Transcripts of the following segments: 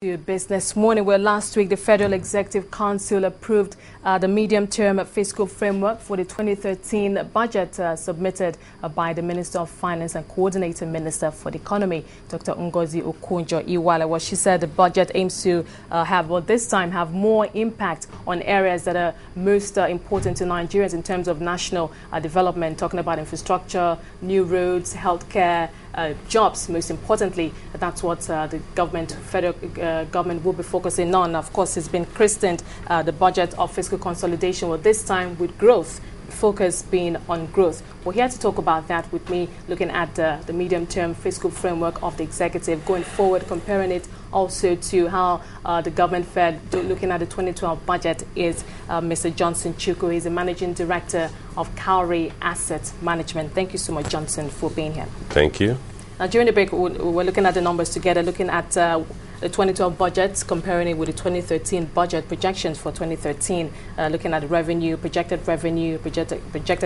Business Morning, where last week the Federal Executive Council approved the medium-term fiscal framework for the 2013 budget submitted by the Minister of Finance and Coordinating Minister for the Economy, Dr. Ngozi Okonjo-Iweala. Well, she said the budget aims to this time have more impact on areas that are most important to Nigerians in terms of national development, talking about infrastructure, new roads, healthcare, jobs, most importantly. That's what the federal government will be focusing on. Of course, it's been christened the budget of fiscal consolidation, well, this time with growth, focus being on growth. We're here to talk about that with me, looking at the medium-term fiscal framework of the executive going forward, comparing it also to how the government fared looking at the 2012 budget is Mr. Johnson Chukwu. He's the Managing Director of Cowry Asset Management. Thank you so much, Johnson, for being here. Thank you. Now, during the break, we're looking at the numbers together, looking at the 2012 budget, comparing it with the 2013 budget projections for 2013, looking at the revenue, projected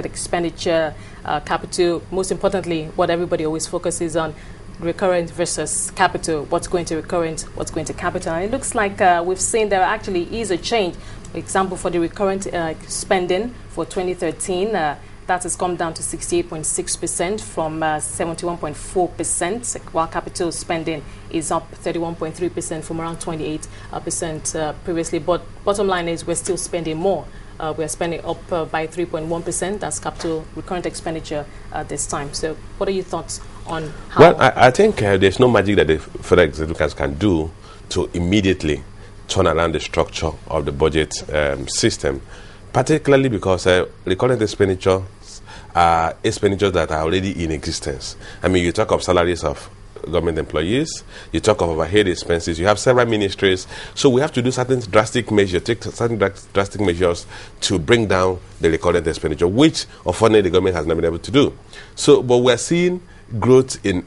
expenditure, capital. Most importantly, what everybody always focuses on, recurrent versus capital, what's going to recurrent, what's going to capital. And it looks like we've seen there actually is a change. For example, for the recurrent spending for 2013, that has come down to 68.6% from 71.4%, while capital spending is up 31.3% from around 28% previously. But bottom line is we're still spending more. We're spending up by 3.1%. That's capital recurrent expenditure this time. So what are your thoughts on how? Well, I think there's no magic that the Federal Executive can do to immediately turn around the structure of the budget system, particularly because recurrent expenditures are expenditures that are already in existence. I mean, you talk of salaries of government employees, you talk of overhead expenses, you have several ministries, so we have to do certain drastic measures, take certain drastic measures to bring down the recurrent expenditure, which unfortunately the government has not been able to do. So, but we're seeing growth in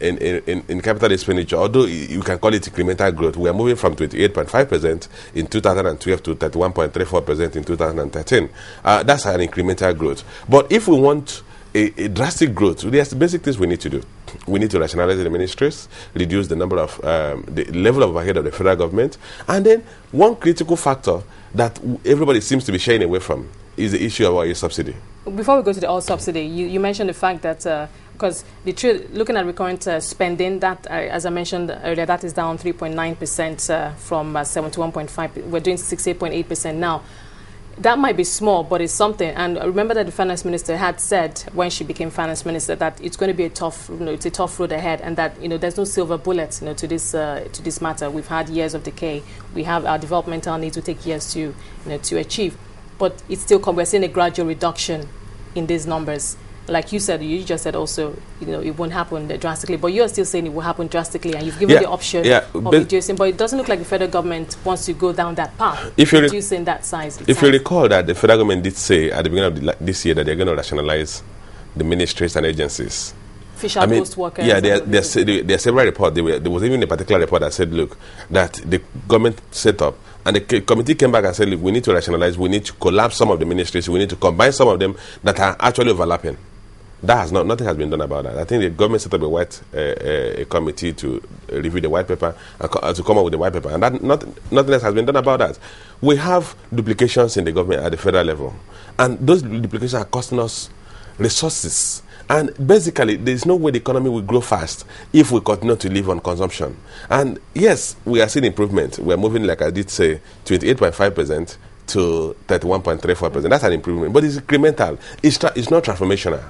capital expenditure, although you can call it incremental growth. We are moving from 28.5% in 2012 to 31.34% in 2013. That's an incremental growth. But if we want a drastic growth, there's basic things we need to do. We need to rationalize the ministries, reduce the number of the level of overhead of the federal government, and then one critical factor that everybody seems to be shying away from is the issue of oil subsidy. Before we go to the oil subsidy, you mentioned the fact that because looking at recurrent spending, that as I mentioned earlier, that is down 3.9% from 71.5%. We're doing 68.8% now. That might be small, but it's something. And remember that the finance minister had said when she became finance minister that it's going to be a tough, it's a tough road ahead, and that there's no silver bullet, to this matter. We've had years of decay. We have our developmental needs to take years to achieve, but it's still we're seeing a gradual reduction in these numbers. Like you said, you just said also, it won't happen drastically, but you're still saying it will happen drastically, and you've given the option of reducing, but it doesn't look like the federal government wants to go down that path, reducing that size. If you recall that the federal government did say at the beginning of this year that they're going to rationalize the ministries and agencies. Official post workers. Yeah, there are several reports. There was even a particular report that said, look, that the government set up, and the committee came back and said, look, we need to rationalize, we need to collapse some of the ministries, we need to combine some of them that are actually overlapping. Nothing has been done about that. I think the government set up a committee to review the white paper and to come up with the white paper, and that nothing else has been done about that. We have duplications in the government at the federal level, and those duplications are costing us resources. And basically, there is no way the economy will grow fast if we continue to live on consumption. And yes, we are seeing improvement. We are moving, like I did say, 28.5% to 31.34%. That's an improvement, but it's incremental. It's not transformational.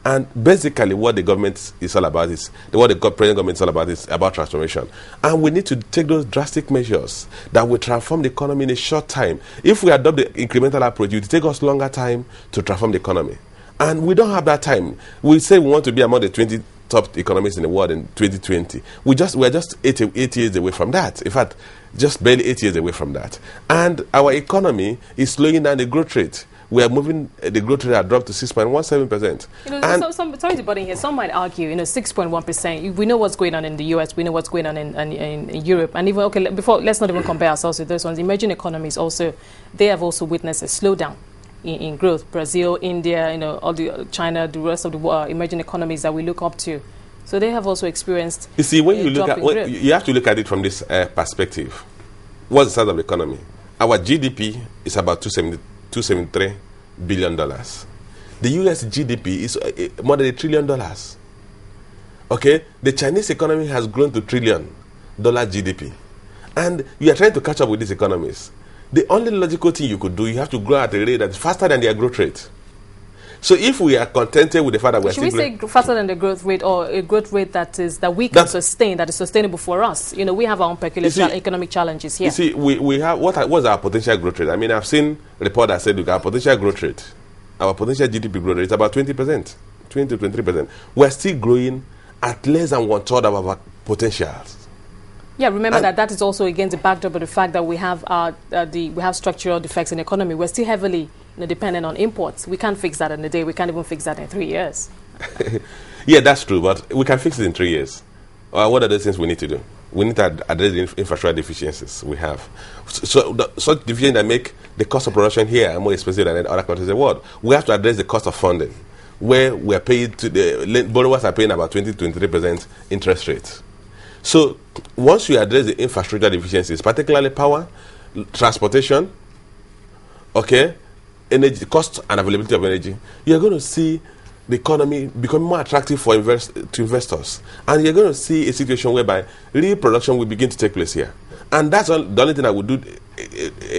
And basically what the government is all about what the present government is all about is about transformation. And we need to take those drastic measures that will transform the economy in a short time. If we adopt the incremental approach, it will take us longer time to transform the economy. And we don't have that time. We say we want to be among the 20 top economies in the world in 2020. We're just 8 years away from that. In fact, just barely 8 years away from that. And our economy is slowing down the growth rate. We are moving, the growth rate has dropped to 6.17%. Sorry to butt in here. Some might argue, 6.1%. We know what's going on in the US. We know what's going on in Europe. And even, let's not even compare ourselves with those ones. Emerging economies also, they have also witnessed a slowdown in growth. Brazil, India, all the China, the rest of the emerging economies that we look up to. So they have also experienced. You see, when you look at, you have to look at it from this perspective. what's the size of the economy? Our GDP is about $273 billion. The US GDP is more than $1 trillion. Okay? The Chinese economy has grown to $1 trillion GDP. And you are trying to catch up with these economies. The only logical thing you could do, you have to grow at a rate that's faster than their growth rate. So if we are contented with the fact that we're Should we say faster than the growth rate, or a growth rate that we can sustain, that is sustainable for us? You know, we have our own peculiar economic challenges here. You see, we have, what's our potential growth rate? I mean, I've seen reports that said, look, our potential growth rate, our potential GDP growth rate is about 20%, 20 to 23%. We're still growing at less than 1/3 of our potentials. Yeah, remember that is also against the backdrop of the fact that we have we have structural defects in the economy. We're still heavily dependent on imports. We can't fix that in a day. We can't even fix that in 3 years. Yeah, that's true, but we can fix it in 3 years. What are the things we need to do? We need to address the infrastructure deficiencies we have. Such deficiencies that make the cost of production here more expensive than in other countries in the world. We have to address the cost of funding, where we are paid to the borrowers are paying about 20 to 23% interest rates. So once you address the infrastructure deficiencies, particularly power, transportation, okay, energy, cost and availability of energy, you're going to see the economy becoming more attractive for investors. And you're going to see a situation whereby real production will begin to take place here. And that's the only thing that will do,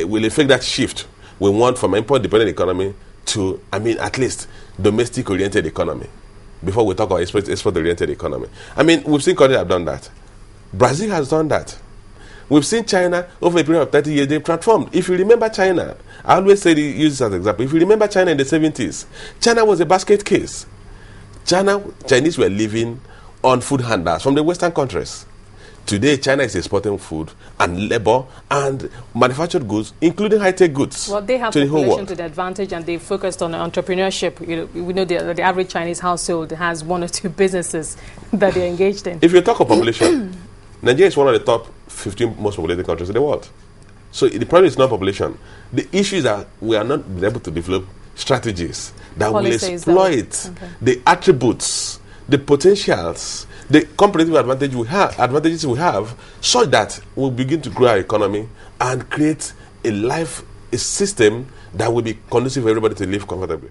will affect that shift we want from import-dependent economy to, I mean, at least domestic-oriented economy, before we talk about export-oriented economy. I mean, we've seen countries that have done that. Brazil has done that. We've seen China, over a period of 30 years, they've transformed. If you remember China, I always use this as an example. If you remember China in the 70s, China was a basket case. Chinese were living on food handouts from the Western countries. Today, China is exporting food and labor and manufactured goods, including high-tech goods. Well, they have population to the advantage, and they focused on entrepreneurship. You know, we know the average Chinese household has 1 or 2 businesses that they're engaged in. If you talk of population, Nigeria is one of the top 15 most populated countries in the world. So the problem is not population. The issue is that we are not able to develop strategies that will exploit the attributes, the potentials, the competitive advantages we have, so that we'll begin to grow our economy and create a system that will be conducive for everybody to live comfortably.